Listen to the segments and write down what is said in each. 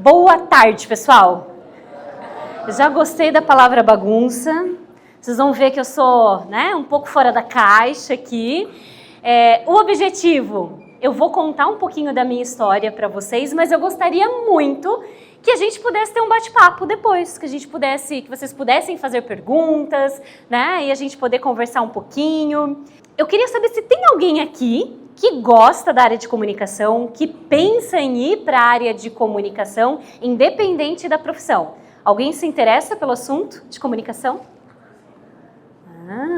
Boa tarde, pessoal. Eu já gostei da palavra bagunça. Vocês vão ver que eu sou, um pouco fora da caixa aqui. O objetivo, eu vou contar um pouquinho da minha história para vocês, mas eu gostaria muito que a gente pudesse ter um bate-papo depois, que vocês pudessem fazer perguntas, e a gente poder conversar um pouquinho. Eu queria saber se tem alguém aqui que gosta da área de comunicação, que pensa em ir para a área de comunicação, independente da profissão. Alguém se interessa pelo assunto de comunicação?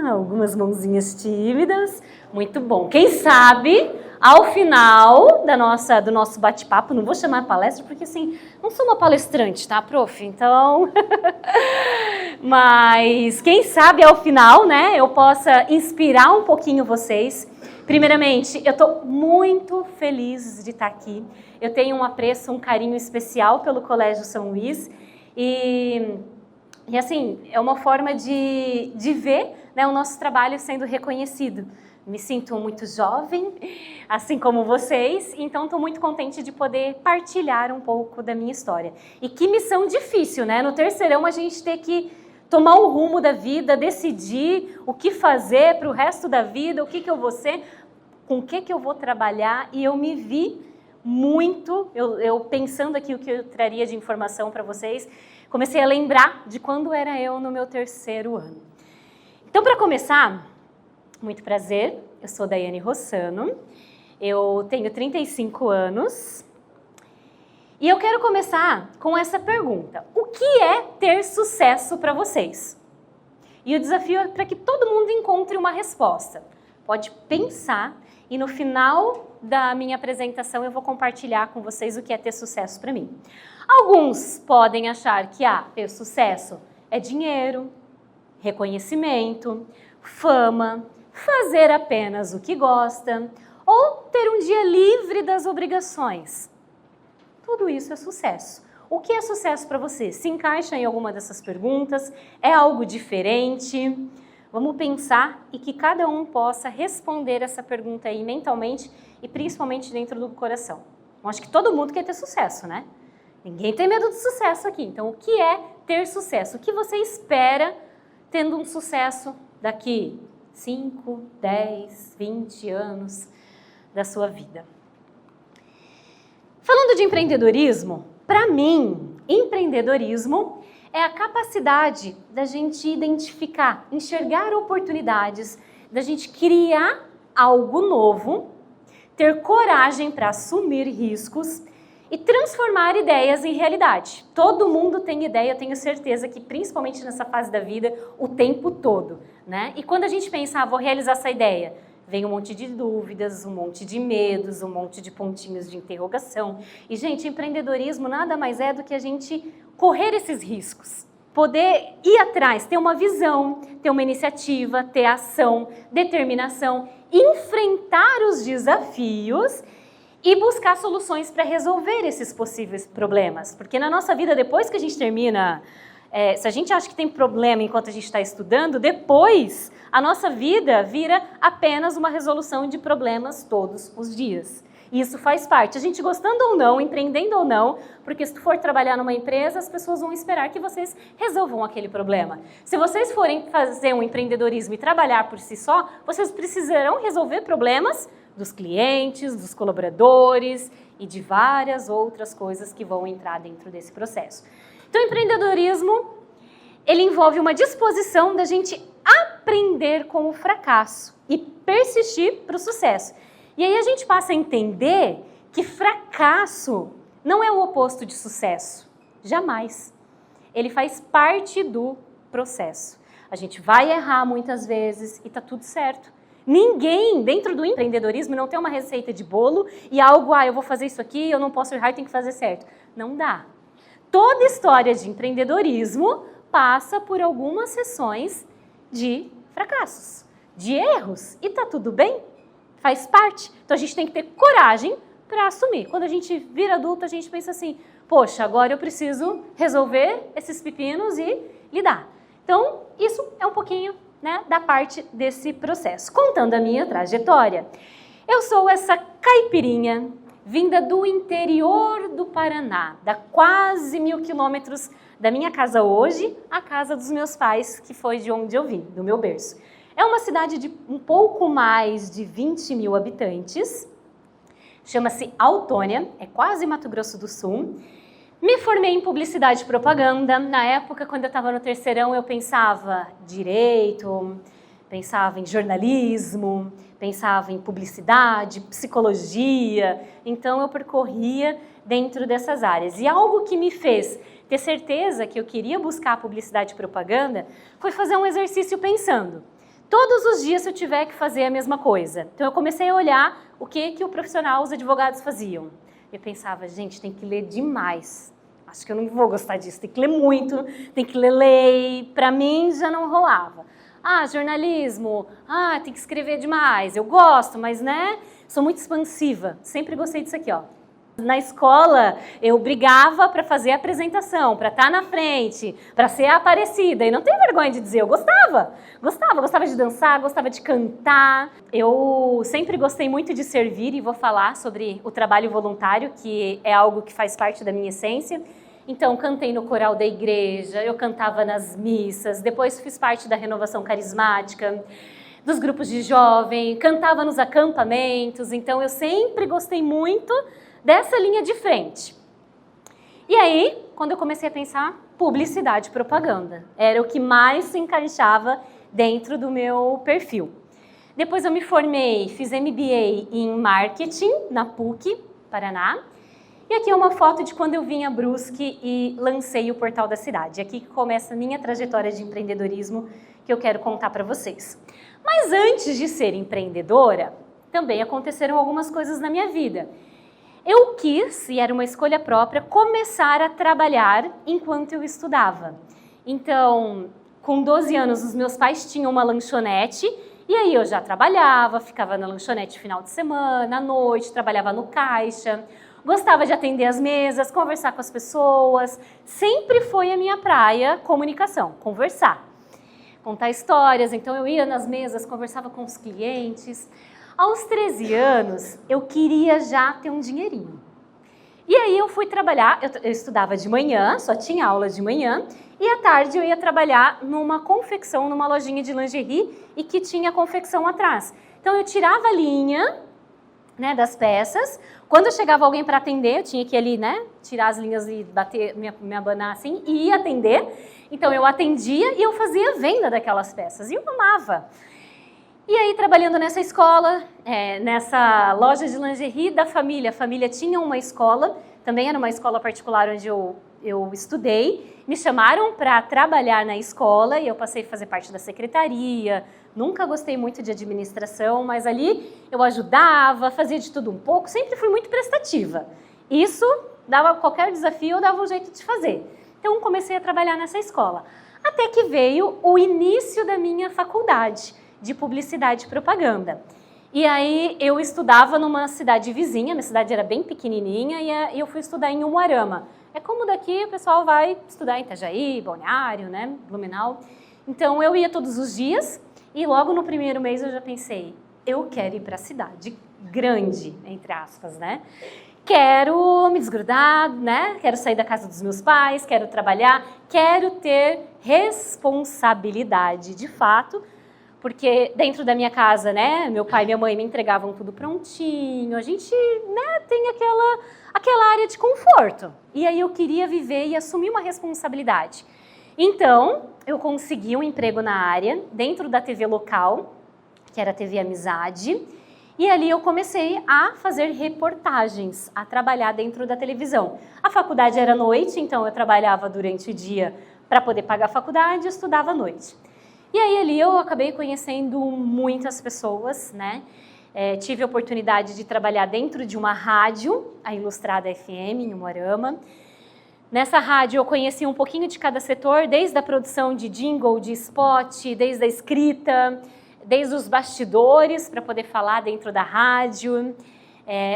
Algumas mãozinhas tímidas. Muito bom. Quem sabe, ao final do nosso bate-papo, não vou chamar palestra, porque assim, não sou uma palestrante, tá, prof? Então, mas quem sabe ao final, eu possa inspirar um pouquinho vocês. Primeiramente, eu estou muito feliz de estar aqui. Eu tenho um apreço, um carinho especial pelo Colégio São Luís e assim, é uma forma de ver o nosso trabalho sendo reconhecido. Me sinto muito jovem, assim como vocês, então estou muito contente de poder partilhar um pouco da minha história. E que missão difícil, No terceirão a gente ter que tomar um rumo da vida, decidir o que fazer para o resto da vida, o que eu vou ser, com o que eu vou trabalhar, e eu me vi muito, eu pensando aqui o que eu traria de informação para vocês, comecei a lembrar de quando era eu no meu terceiro ano. Então, para começar, muito prazer, eu sou Daiane Rossano, eu tenho 35 anos, e eu quero começar com essa pergunta: o que é ter sucesso para vocês? E o desafio é para que todo mundo encontre uma resposta. Pode pensar e no final da minha apresentação eu vou compartilhar com vocês o que é ter sucesso para mim. Alguns podem achar que ter sucesso é dinheiro, reconhecimento, fama, fazer apenas o que gosta ou ter um dia livre das obrigações. Tudo isso é sucesso. O que é sucesso para você? Se encaixa em alguma dessas perguntas? É algo diferente? Vamos pensar e que cada um possa responder essa pergunta aí mentalmente e principalmente dentro do coração. Eu acho que todo mundo quer ter sucesso, Ninguém tem medo de sucesso aqui. Então, o que é ter sucesso? O que você espera tendo um sucesso daqui 5, 10, 20 anos da sua vida? Falando de empreendedorismo, para mim, empreendedorismo é a capacidade da gente identificar, enxergar oportunidades, da gente criar algo novo, ter coragem para assumir riscos e transformar ideias em realidade. Todo mundo tem ideia, eu tenho certeza que principalmente nessa fase da vida, o tempo todo, E quando a gente pensa, vou realizar essa ideia, vem um monte de dúvidas, um monte de medos, um monte de pontinhos de interrogação. E, gente, empreendedorismo nada mais é do que a gente correr esses riscos. Poder ir atrás, ter uma visão, ter uma iniciativa, ter ação, determinação, enfrentar os desafios e buscar soluções para resolver esses possíveis problemas. Porque na nossa vida, depois que a gente termina, se a gente acha que tem problema enquanto a gente está estudando, depois a nossa vida vira apenas uma resolução de problemas todos os dias. E isso faz parte, a gente gostando ou não, empreendendo ou não, porque se tu for trabalhar numa empresa, as pessoas vão esperar que vocês resolvam aquele problema. Se vocês forem fazer um empreendedorismo e trabalhar por si só, vocês precisarão resolver problemas dos clientes, dos colaboradores e de várias outras coisas que vão entrar dentro desse processo. Então, o empreendedorismo, ele envolve uma disposição da gente aprender com o fracasso e persistir para o sucesso. E aí a gente passa a entender que fracasso não é o oposto de sucesso. Jamais. Ele faz parte do processo. A gente vai errar muitas vezes e está tudo certo. Ninguém dentro do empreendedorismo não tem uma receita de bolo e algo, eu vou fazer isso aqui, eu não posso errar, eu tenho que fazer certo. Não dá. Toda história de empreendedorismo passa por algumas sessões de fracassos, de erros, e tá tudo bem, faz parte. Então a gente tem que ter coragem para assumir. Quando a gente vira adulto, a gente pensa assim, poxa, agora eu preciso resolver esses pepinos e lidar. Então, isso é um pouquinho da parte desse processo. Contando a minha trajetória, eu sou essa caipirinha vinda do interior do Paraná, dá quase 1000 quilômetros da minha casa hoje à casa dos meus pais, que foi de onde eu vim, do meu berço. É uma cidade de um pouco mais de 20 mil habitantes, chama-se Autônia, é quase Mato Grosso do Sul. Me formei em publicidade e propaganda. Na época, quando eu estava no terceirão, eu pensava direito, pensava em jornalismo, pensava em publicidade, psicologia. Então, eu percorria dentro dessas áreas. E algo que me fez ter certeza que eu queria buscar publicidade e propaganda foi fazer um exercício pensando. Todos os dias eu tiver que fazer a mesma coisa. Então eu comecei a olhar o que o profissional, os advogados faziam. Eu pensava, gente, tem que ler demais. Acho que eu não vou gostar disso. Tem que ler muito, tem que ler lei. Para mim já não rolava. Ah, jornalismo. Ah, tem que escrever demais. Eu gosto, mas né, sou muito expansiva. Sempre gostei disso aqui, ó. Na escola, eu brigava para fazer a apresentação, para estar na frente, para ser a aparecida. E não tenho vergonha de dizer, eu gostava. Gostava de dançar, gostava de cantar. Eu sempre gostei muito de servir e vou falar sobre o trabalho voluntário, que é algo que faz parte da minha essência. Então, cantei no coral da igreja, eu cantava nas missas, depois fiz parte da renovação carismática, dos grupos de jovem, cantava nos acampamentos. Então, eu sempre gostei muito dessa linha de frente. E aí, quando eu comecei a pensar, publicidade e propaganda. Era o que mais se encaixava dentro do meu perfil. Depois eu me formei, fiz MBA em Marketing, na PUC, Paraná. E aqui é uma foto de quando eu vim a Brusque e lancei o Portal da Cidade. Aqui que começa a minha trajetória de empreendedorismo que eu quero contar para vocês. Mas antes de ser empreendedora, também aconteceram algumas coisas na minha vida. Eu quis, e era uma escolha própria, começar a trabalhar enquanto eu estudava. Então, com 12 anos, os meus pais tinham uma lanchonete, e aí eu já trabalhava, ficava na lanchonete final de semana, à noite, trabalhava no caixa, gostava de atender as mesas, conversar com as pessoas. Sempre foi a minha praia, comunicação, conversar, contar histórias. Então eu ia nas mesas, conversava com os clientes. Aos 13 anos, eu queria já ter um dinheirinho. E aí eu fui trabalhar, eu estudava de manhã, só tinha aula de manhã, e à tarde eu ia trabalhar numa confecção, numa lojinha de lingerie, e que tinha confecção atrás. Então eu tirava a linha, né, das peças. Quando chegava alguém para atender, eu tinha que ir ali, né, tirar as linhas e bater, me abanar assim, e ia atender. Então eu atendia e eu fazia a venda daquelas peças, e eu amava. E aí, trabalhando nessa escola, nessa loja de lingerie da família, a família tinha uma escola, também era uma escola particular onde eu estudei. Me chamaram para trabalhar na escola e eu passei a fazer parte da secretaria. Nunca gostei muito de administração, mas ali eu ajudava, fazia de tudo um pouco, sempre fui muito prestativa. Isso, dava qualquer desafio, eu dava um jeito de fazer. Então, comecei a trabalhar nessa escola. Até que veio o início da minha faculdade de publicidade e propaganda. E aí eu estudava numa cidade vizinha, minha cidade era bem pequenininha, e eu fui estudar em Umuarama. É como daqui o pessoal vai estudar em Itajaí, Balneário, né, Blumenau. Então eu ia todos os dias e logo no primeiro mês eu já pensei, eu quero ir para a cidade grande, entre aspas, né? Quero me desgrudar, né? Quero sair da casa dos meus pais, quero trabalhar, quero ter responsabilidade de fato. Porque dentro da minha casa, né, meu pai e minha mãe me entregavam tudo prontinho, a gente, né, tem aquela área de conforto. E aí eu queria viver e assumir uma responsabilidade. Então, eu consegui um emprego na área, dentro da TV local, que era a TV Amizade, e ali eu comecei a fazer reportagens, a trabalhar dentro da televisão. A faculdade era à noite, então eu trabalhava durante o dia para poder pagar a faculdade e estudava à noite. E aí ali eu acabei conhecendo muitas pessoas, né? Tive a oportunidade de trabalhar dentro de uma rádio, a Ilustrada FM, em Umuarama. Nessa rádio eu conheci um pouquinho de cada setor, desde a produção de jingle, de spot, desde a escrita, desde os bastidores para poder falar dentro da rádio,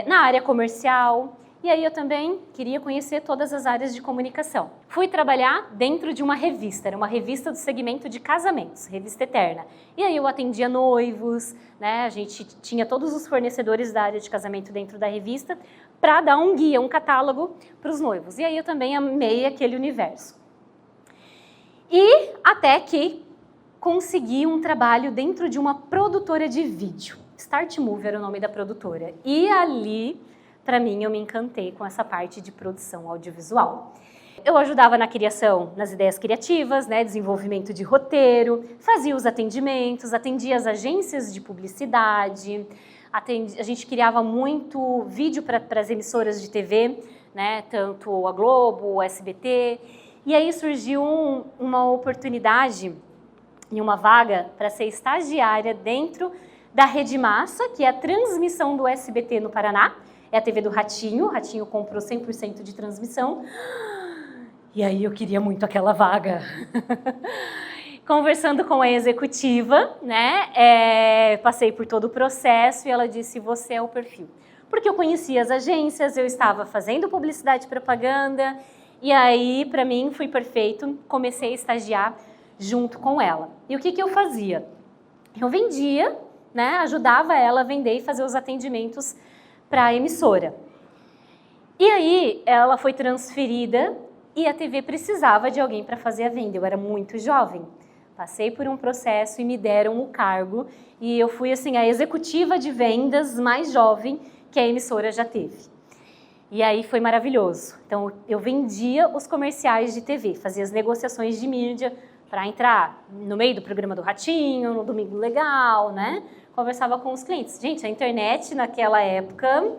na área comercial. E aí eu também queria conhecer todas as áreas de comunicação. Fui trabalhar dentro de uma revista, era uma revista do segmento de casamentos, Revista Eterna. E aí eu atendia noivos, né? A gente tinha todos os fornecedores da área de casamento dentro da revista para dar um guia, um catálogo para os noivos. E aí eu também amei aquele universo. E até que consegui um trabalho dentro de uma produtora de vídeo. Start Move era o nome da produtora. E ali, para mim, eu me encantei com essa parte de produção audiovisual. Eu ajudava na criação, nas ideias criativas, né, desenvolvimento de roteiro, fazia os atendimentos, atendia as agências de publicidade, a gente criava muito vídeo para as emissoras de TV, né, tanto a Globo, o SBT. E aí surgiu uma oportunidade em uma vaga para ser estagiária dentro da Rede Massa, que é a transmissão do SBT no Paraná. É a TV do Ratinho, o Ratinho comprou 100% de transmissão. E aí eu queria muito aquela vaga. Conversando com a executiva, né, passei por todo o processo e ela disse, você é o perfil. Porque eu conhecia as agências, eu estava fazendo publicidade e propaganda, e aí, para mim, foi perfeito, comecei a estagiar junto com ela. E o que eu fazia? Eu vendia, né, ajudava ela a vender e fazer os atendimentos para a emissora. E aí ela foi transferida e a TV precisava de alguém para fazer a venda. Eu era muito jovem, passei por um processo e me deram o cargo e eu fui assim a executiva de vendas mais jovem que a emissora já teve. E aí foi maravilhoso. Então eu vendia os comerciais de TV, fazia as negociações de mídia para entrar no meio do programa do Ratinho, no Domingo Legal, né? Conversava com os clientes. Gente, a internet naquela época,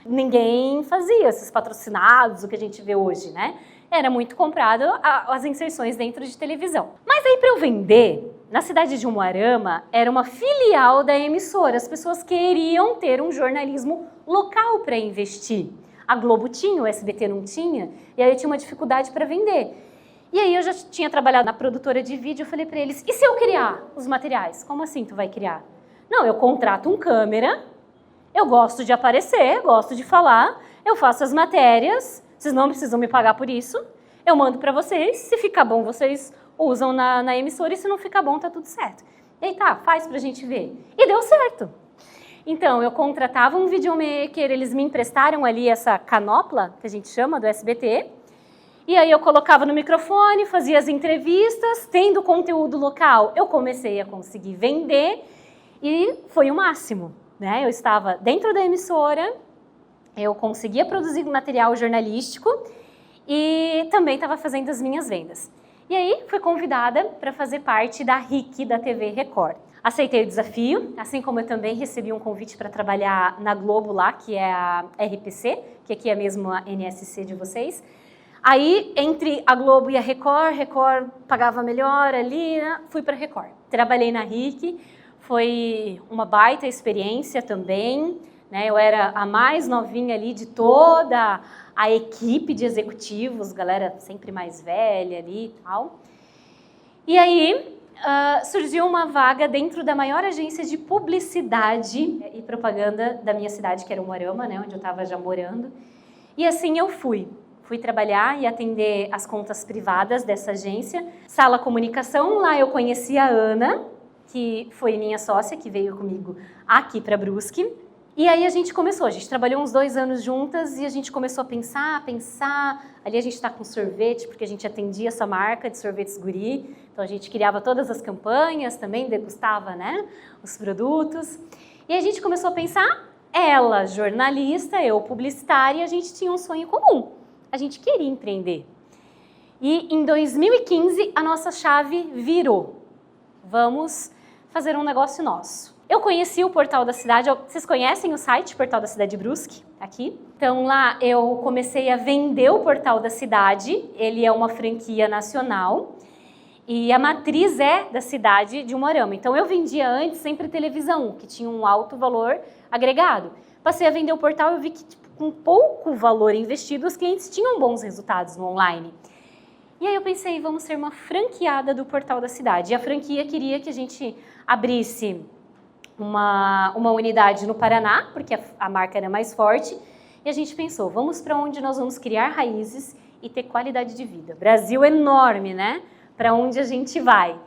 ninguém fazia esses patrocinados, o que a gente vê hoje, né? Era muito comprado as inserções dentro de televisão. Mas aí para eu vender, na cidade de Umuarama, era uma filial da emissora. As pessoas queriam ter um jornalismo local para investir. A Globo tinha, o SBT não tinha, e aí eu tinha uma dificuldade para vender. E aí eu já tinha trabalhado na produtora de vídeo, eu falei para eles, e se eu criar os materiais? Como assim tu vai criar? Não, eu contrato um câmera, eu gosto de aparecer, gosto de falar, eu faço as matérias, vocês não precisam me pagar por isso, eu mando para vocês, se ficar bom vocês usam na emissora e se não ficar bom tá tudo certo. E aí tá, faz pra gente ver. E deu certo. Então, eu contratava um videomaker, eles me emprestaram ali essa canopla, que a gente chama, do SBT, e aí eu colocava no microfone, fazia as entrevistas, tendo conteúdo local, eu comecei a conseguir vender, e foi o máximo, né? Eu estava dentro da emissora, eu conseguia produzir material jornalístico e também estava fazendo as minhas vendas. E aí fui convidada para fazer parte da RIC da TV Record. Aceitei o desafio, assim como eu também recebi um convite para trabalhar na Globo lá, que é a RPC, que aqui é mesmo a NSC de vocês. Aí, entre a Globo e a Record pagava melhor ali, né? Fui para a Record. Trabalhei na RIC. Foi uma baita experiência também, né? Eu era a mais novinha ali de toda a equipe de executivos, galera sempre mais velha ali e tal. E aí surgiu uma vaga dentro da maior agência de publicidade e propaganda da minha cidade, que era Umuarama, né? Onde eu estava já morando. E assim eu fui trabalhar e atender as contas privadas dessa agência. Sala Comunicação, lá eu conheci a Ana, que foi minha sócia, que veio comigo aqui para Brusque. E aí a gente trabalhou uns 2 anos juntas e a gente começou a pensar. Ali a gente está com sorvete, porque a gente atendia essa marca de sorvetes Guri. Então a gente criava todas as campanhas, também degustava, né, os produtos. E a gente começou a pensar, ela jornalista, eu publicitária, a gente tinha um sonho comum. A gente queria empreender. E em 2015 a nossa chave virou. Vamos fazer um negócio nosso. Eu conheci o Portal da Cidade, vocês conhecem o site Portal da Cidade Brusque, aqui? Então lá eu comecei a vender o Portal da Cidade, ele é uma franquia nacional e a matriz é da cidade de Umuarama. Então eu vendia antes sempre televisão, que tinha um alto valor agregado. Passei a vender o portal e eu vi que com pouco valor investido os clientes tinham bons resultados no online. E aí eu pensei, vamos ser uma franqueada do Portal da Cidade. E a franquia queria que a gente abrisse uma unidade no Paraná, porque a marca era mais forte, E a gente pensou, vamos para onde nós vamos criar raízes e ter qualidade de vida. Brasil enorme, né? Para onde a gente vai?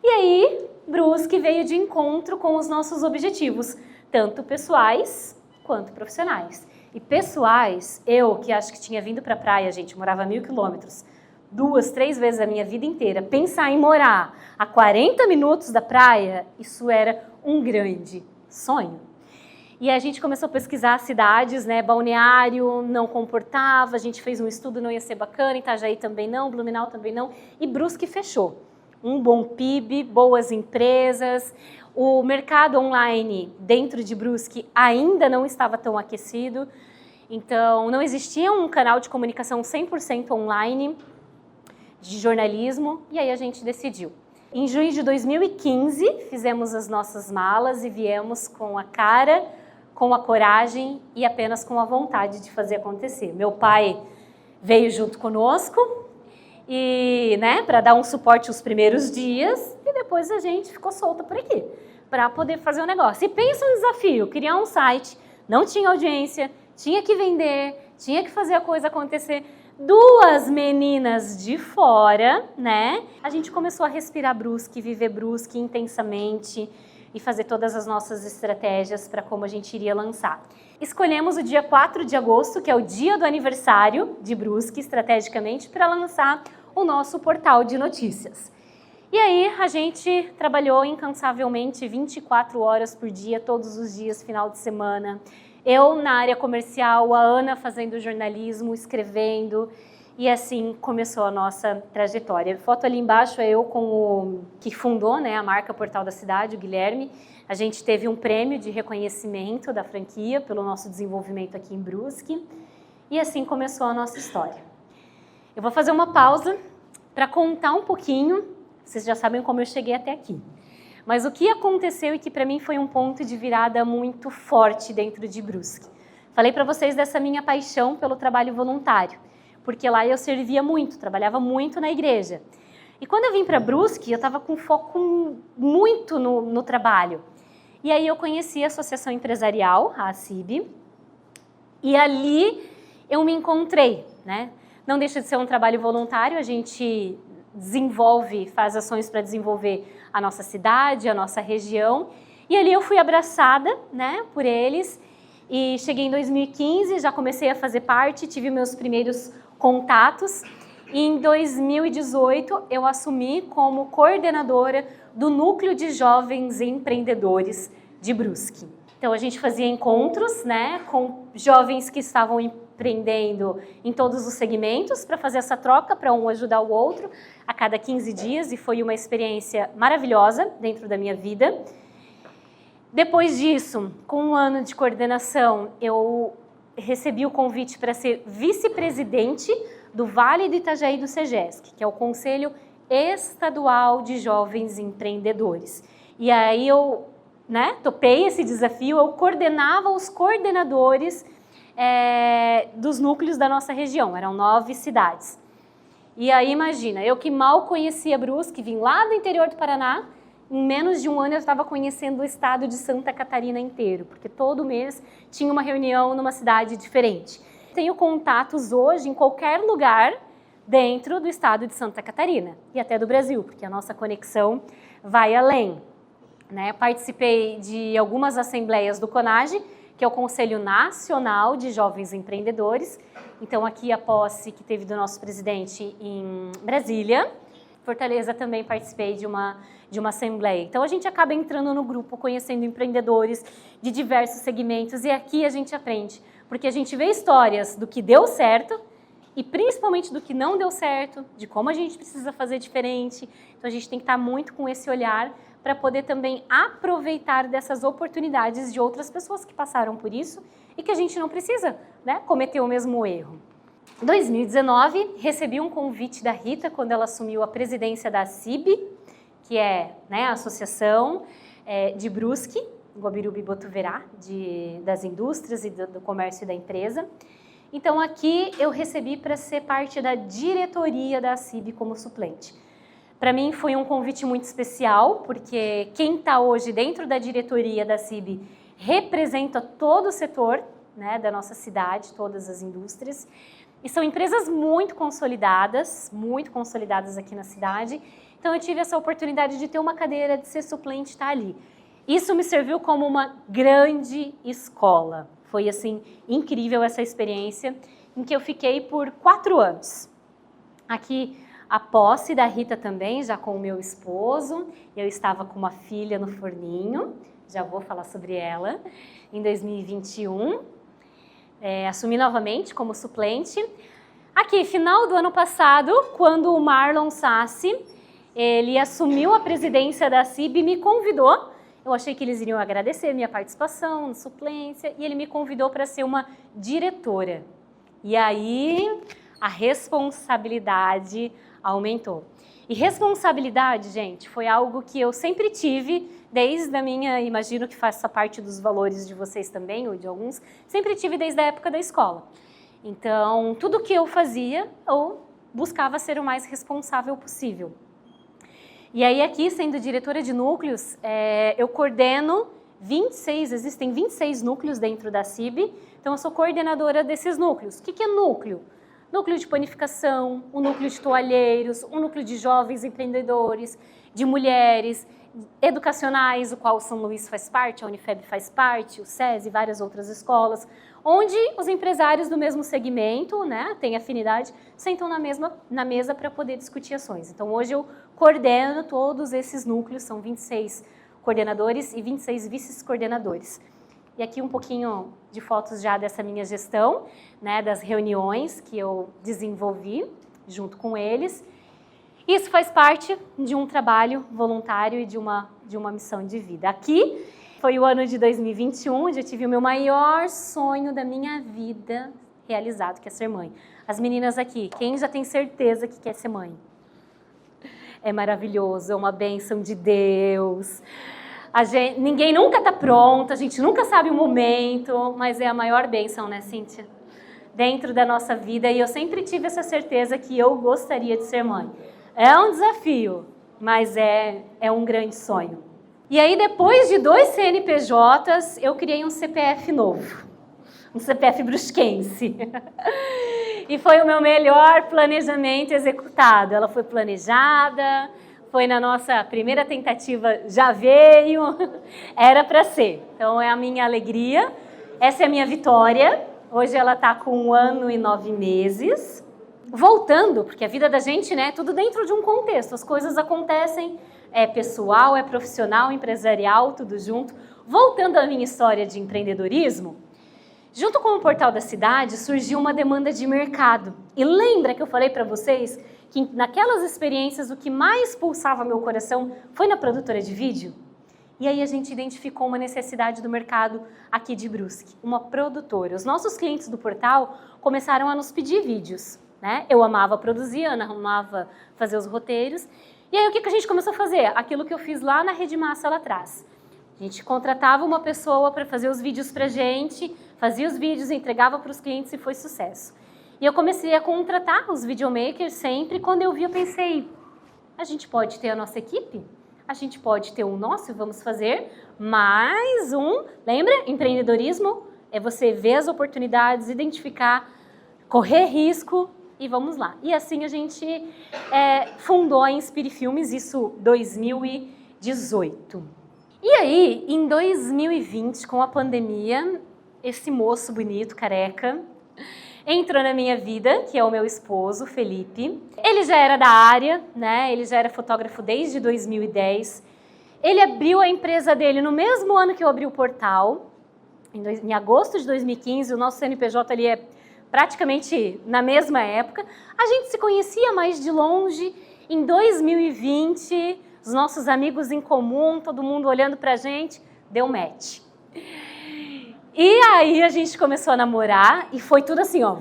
E aí, Brusque veio de encontro com os nossos objetivos, tanto pessoais quanto profissionais. E pessoais, eu que acho que tinha vindo para a praia, gente, morava a 1.000 quilômetros, 2, 3 vezes a minha vida inteira, pensar em morar a 40 minutos da praia, isso era um grande sonho. E a gente começou a pesquisar cidades, né? Balneário não comportava, a gente fez um estudo, não ia ser bacana, Itajaí também não, Blumenau também não, e Brusque fechou. Um bom PIB, boas empresas, o mercado online dentro de Brusque ainda não estava tão aquecido, então não existia um canal de comunicação 100% online de jornalismo, e aí a gente decidiu. Em junho de 2015, fizemos as nossas malas e viemos com a cara, com a coragem e apenas com a vontade de fazer acontecer. Meu pai veio junto conosco e, né, para dar um suporte os primeiros dias e depois a gente ficou solta por aqui para poder fazer o negócio. E pensa no desafio, criar um site, não tinha audiência, tinha que vender, tinha que fazer a coisa acontecer. 2 meninas de fora, né? A gente começou a respirar Brusque, viver Brusque intensamente e fazer todas as nossas estratégias para como a gente iria lançar. Escolhemos o dia 4 de agosto, que é o dia do aniversário de Brusque, estrategicamente, para lançar o nosso portal de notícias. E aí a gente trabalhou incansavelmente 24 horas por dia, todos os dias, final de semana. Eu na área comercial, a Ana fazendo jornalismo, escrevendo, e assim começou a nossa trajetória. A foto ali embaixo é eu com o que fundou, né, a marca Portal da Cidade, o Guilherme. A gente teve um prêmio de reconhecimento da franquia pelo nosso desenvolvimento aqui em Brusque, e assim começou a nossa história. Eu vou fazer uma pausa para contar um pouquinho, vocês já sabem como eu cheguei até aqui. Mas o que aconteceu e que para mim foi um ponto de virada muito forte dentro de Brusque. Falei para vocês dessa minha paixão pelo trabalho voluntário, porque lá eu servia muito, trabalhava muito na igreja. E quando eu vim para Brusque, eu estava com foco muito no trabalho. E aí eu conheci a Associação Empresarial, a ACIB, e ali eu me encontrei, né? Não deixa de ser um trabalho voluntário, a gente desenvolve, faz ações para desenvolver a nossa cidade, a nossa região. E ali eu fui abraçada, né, por eles. E cheguei em 2015, já comecei a fazer parte, tive meus primeiros contatos. E em 2018 eu assumi como coordenadora do Núcleo de Jovens Empreendedores de Brusque. Então a gente fazia encontros, né, com jovens que estavam empreendendo em todos os segmentos para fazer essa troca, para um ajudar o outro a cada 15 dias, e foi uma experiência maravilhosa dentro da minha vida. Depois disso, com um ano de coordenação, eu recebi o convite para ser vice-presidente do Vale do Itajaí do SEGESC, que é o Conselho Estadual de Jovens Empreendedores. E aí eu, né, topei esse desafio, eu coordenava os coordenadores dos núcleos da nossa região, eram 9 cidades. E aí imagina, eu que mal conhecia Brusque, vim lá do interior do Paraná, em menos de um ano eu estava conhecendo o estado de Santa Catarina inteiro, porque todo mês tinha uma reunião numa cidade diferente. Tenho contatos hoje em qualquer lugar dentro do estado de Santa Catarina e até do Brasil, porque a nossa conexão vai além, né? Participei de algumas assembleias do CONAGE, que é o Conselho Nacional de Jovens Empreendedores. Então aqui a posse que teve do nosso presidente em Brasília. Fortaleza também participei de uma assembleia. Então a gente acaba entrando no grupo, conhecendo empreendedores de diversos segmentos, e aqui a gente aprende, porque a gente vê histórias do que deu certo e principalmente do que não deu certo, de como a gente precisa fazer diferente. Então a gente tem que estar muito com esse olhar para poder também aproveitar dessas oportunidades de outras pessoas que passaram por isso e que a gente não precisa, né, cometer o mesmo erro. Em 2019, recebi um convite da Rita quando ela assumiu a presidência da ACIB, que é, né, a Associação de Brusque, Guabirubi e Botuverá, das indústrias e do comércio e da empresa. Então aqui eu recebi para ser parte da diretoria da ACIB como suplente. Para mim foi um convite muito especial, porque quem está hoje dentro da diretoria da ACIB representa todo o setor, né, da nossa cidade, todas as indústrias. E são empresas muito consolidadas aqui na cidade. Então eu tive essa oportunidade de ter uma cadeira, de ser suplente, estar ali. Isso me serviu como uma grande escola. Foi assim incrível essa experiência em que eu fiquei por 4 anos. Aqui a posse da Rita também, já com o meu esposo. Eu estava com uma filha no forninho, já vou falar sobre ela, em 2021. Assumi novamente como suplente. Aqui, final do ano passado, quando o Marlon Sassi, ele assumiu a presidência da CIB e me convidou. Eu achei que eles iriam agradecer minha participação, suplência, e ele me convidou para ser uma diretora. E aí a responsabilidade aumentou. E responsabilidade, gente, foi algo que eu sempre tive, desde a minha, imagino que faça parte dos valores de vocês também, ou de alguns, sempre tive desde a época da escola. Então, tudo que eu fazia, eu buscava ser o mais responsável possível. E aí aqui, sendo diretora de núcleos, eu coordeno 26, existem 26 núcleos dentro da CIB, então eu sou coordenadora desses núcleos. O que é núcleo? Núcleo de panificação, um núcleo de toalheiros, um núcleo de jovens empreendedores, de mulheres, educacionais, o qual o São Luís faz parte, a Unifeb faz parte, o SESI e várias outras escolas, onde os empresários do mesmo segmento, né, têm afinidade, sentam na mesa para poder discutir ações. Então hoje eu coordeno todos esses núcleos, são 26 coordenadores e 26 vice-coordenadores. E aqui um pouquinho de fotos já dessa minha gestão, né, das reuniões que eu desenvolvi junto com eles. Isso faz parte de um trabalho voluntário e de uma missão de vida. Aqui foi o ano de 2021, onde eu tive o meu maior sonho da minha vida realizado, que é ser mãe. As meninas aqui, quem já tem certeza que quer ser mãe? É maravilhoso, é uma bênção de Deus. Ninguém nunca está pronto, a gente nunca sabe o momento, mas é a maior bênção, né, Cíntia? Dentro da nossa vida, e eu sempre tive essa certeza que eu gostaria de ser mãe. É um desafio, mas é um grande sonho. E aí, depois de 2 CNPJs, eu criei um CPF novo, um CPF brusquense. E foi o meu melhor planejamento executado. Ela foi planejada, foi na nossa primeira tentativa, já veio, era para ser. Então é a minha alegria, essa é a minha vitória. Hoje ela está com 1 ano e 9 meses. Voltando, porque a vida da gente, né, é tudo dentro de um contexto, as coisas acontecem, é pessoal, é profissional, empresarial, tudo junto. Voltando à minha história de empreendedorismo, junto com o Portal da Cidade surgiu uma demanda de mercado. E lembra que eu falei para vocês que naquelas experiências o que mais pulsava meu coração foi na produtora de vídeo? E aí a gente identificou uma necessidade do mercado aqui de Brusque, uma produtora. Os nossos clientes do portal começaram a nos pedir vídeos, né? Eu amava produzir, Ana amava fazer os roteiros. E aí o que a gente começou a fazer? Aquilo que eu fiz lá na Rede Massa lá atrás. A gente contratava uma pessoa para fazer os vídeos pra gente, fazia os vídeos, entregava para os clientes e foi sucesso. E eu comecei a contratar os videomakers sempre. Quando eu vi, eu pensei, a gente pode ter a nossa equipe? A gente pode ter o nosso e vamos fazer mais um. Lembra? Empreendedorismo é você ver as oportunidades, identificar, correr risco e vamos lá. E assim a gente fundou a Inspire Filmes, isso 2018. E aí, em 2020, com a pandemia, esse moço bonito, careca, entrou na minha vida, que é o meu esposo, Felipe. Ele já era da área, né? Ele já era fotógrafo desde 2010. Ele abriu a empresa dele no mesmo ano que eu abri o portal, em agosto de 2015. O nosso CNPJ ali é praticamente na mesma época. A gente se conhecia mais de longe. Em 2020, os nossos amigos em comum, todo mundo olhando pra gente, deu match. E aí a gente começou a namorar e foi tudo assim, ó,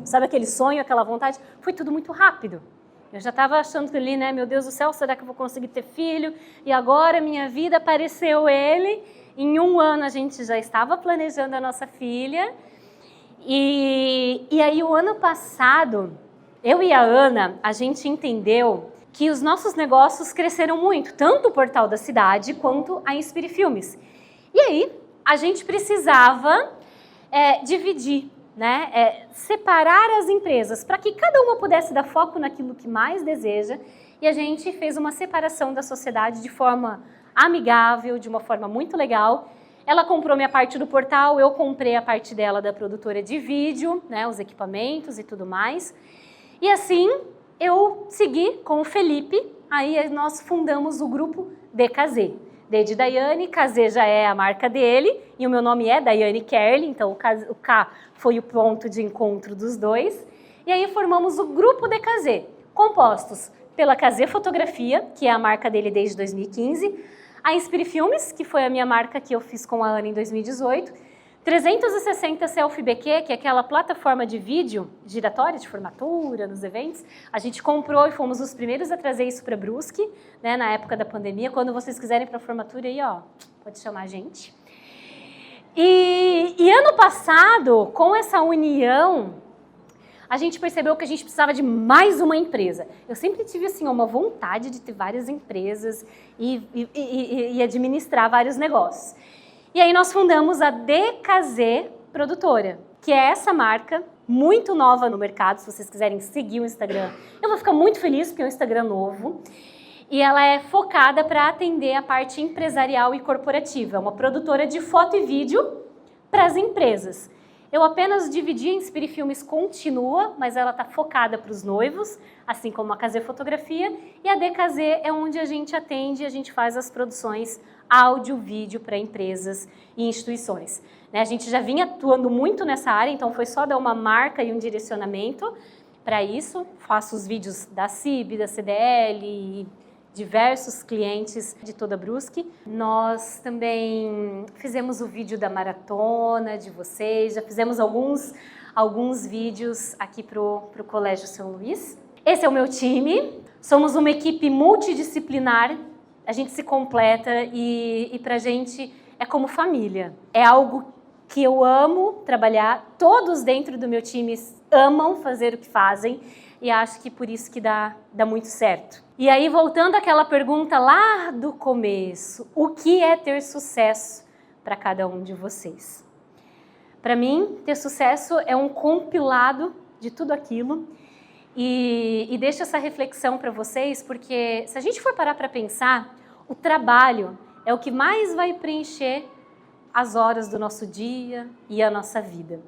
sabe aquele sonho, aquela vontade? Foi tudo muito rápido. Eu já estava achando que ali, né, meu Deus do céu, será que eu vou conseguir ter filho? E agora minha vida apareceu ele. Em 1 ano a gente já estava planejando a nossa filha. E aí o ano passado, eu e a Ana, a gente entendeu que os nossos negócios cresceram muito, tanto o Portal da Cidade quanto a Inspire Filmes. E aí a gente precisava dividir, né? Separar as empresas para que cada uma pudesse dar foco naquilo que mais deseja, e a gente fez uma separação da sociedade de forma amigável, de uma forma muito legal. Ela comprou minha parte do portal, eu comprei a parte dela da produtora de vídeo, né, os equipamentos e tudo mais. E assim, eu segui com o Felipe, aí nós fundamos o grupo DKZ. D de Daiane, KZ já é a marca dele, e o meu nome é Daiane Kerli, então o K foi o ponto de encontro dos dois. E aí formamos o grupo DKZ, compostos pela KZ Fotografia, que é a marca dele desde 2015, a Inspire Filmes, que foi a minha marca que eu fiz com a Ana em 2018, 360 Selfie BQ, que é aquela plataforma de vídeo giratória de formatura nos eventos. A gente comprou e fomos os primeiros a trazer isso para Brusque, né, na época da pandemia. Quando vocês quiserem para formatura aí, ó, pode chamar a gente. E ano passado, com essa união, a gente percebeu que a gente precisava de mais uma empresa. Eu sempre tive assim, uma vontade de ter várias empresas e administrar vários negócios. E aí nós fundamos a DKZ Produtora, que é essa marca muito nova no mercado. Se vocês quiserem seguir o Instagram, eu vou ficar muito feliz porque é um Instagram novo. E ela é focada para atender a parte empresarial e corporativa. É uma produtora de foto e vídeo para as empresas. Eu apenas dividi a Inspire Filmes continua, mas ela está focada para os noivos, assim como a KZ Fotografia. E a DKZ é onde a gente atende e a gente faz as produções áudio, vídeo para empresas e instituições. A gente já vinha atuando muito nessa área, então foi só dar uma marca e um direcionamento para isso. Faço os vídeos da CIB, da CDL, diversos clientes de toda Brusque. Nós também fizemos o vídeo da maratona de vocês, já fizemos alguns vídeos aqui pro Colégio São Luís. Esse é o meu time, somos uma equipe multidisciplinar, a gente se completa e pra gente é como família. É algo que eu amo trabalhar, todos dentro do meu time amam fazer o que fazem e acho que por isso que dá muito certo. E aí, voltando àquela pergunta lá do começo, o que é ter sucesso para cada um de vocês? Para mim, ter sucesso é um compilado de tudo aquilo e deixo essa reflexão para vocês, porque se a gente for parar para pensar, o trabalho é o que mais vai preencher as horas do nosso dia e a nossa vida.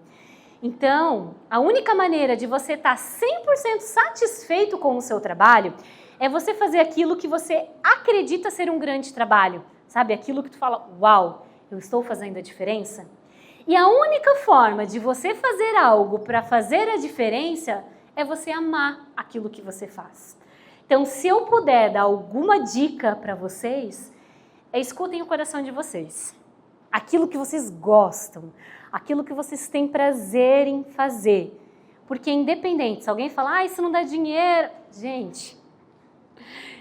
Então, a única maneira de você estar 100% satisfeito com o seu trabalho é você fazer aquilo que você acredita ser um grande trabalho, sabe? Aquilo que tu fala, uau, eu estou fazendo a diferença. E a única forma de você fazer algo para fazer a diferença é você amar aquilo que você faz. Então, se eu puder dar alguma dica para vocês, escutem o coração de vocês. Aquilo que vocês gostam, aquilo que vocês têm prazer em fazer. Porque independente, se alguém falar, isso não dá dinheiro, gente,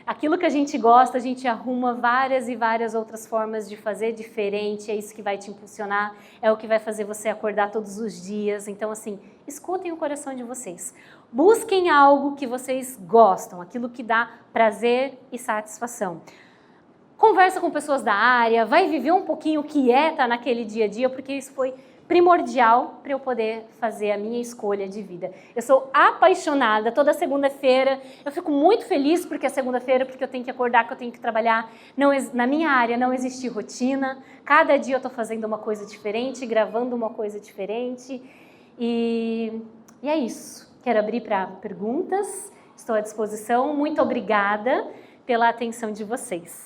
aquilo que a gente gosta, a gente arruma várias e várias outras formas de fazer diferente, é isso que vai te impulsionar, é o que vai fazer você acordar todos os dias. Então, assim, escutem o coração de vocês. Busquem algo que vocês gostam, aquilo que dá prazer e satisfação. Conversa com pessoas da área, vai viver um pouquinho o que é estar naquele dia a dia, porque isso foi primordial para eu poder fazer a minha escolha de vida. Eu sou apaixonada, toda segunda-feira, eu fico muito feliz porque é segunda-feira, porque eu tenho que acordar, que eu tenho que trabalhar. Na minha área não existe rotina, cada dia eu estou fazendo uma coisa diferente, gravando uma coisa diferente e é isso. Quero abrir para perguntas, estou à disposição, muito obrigada pela atenção de vocês.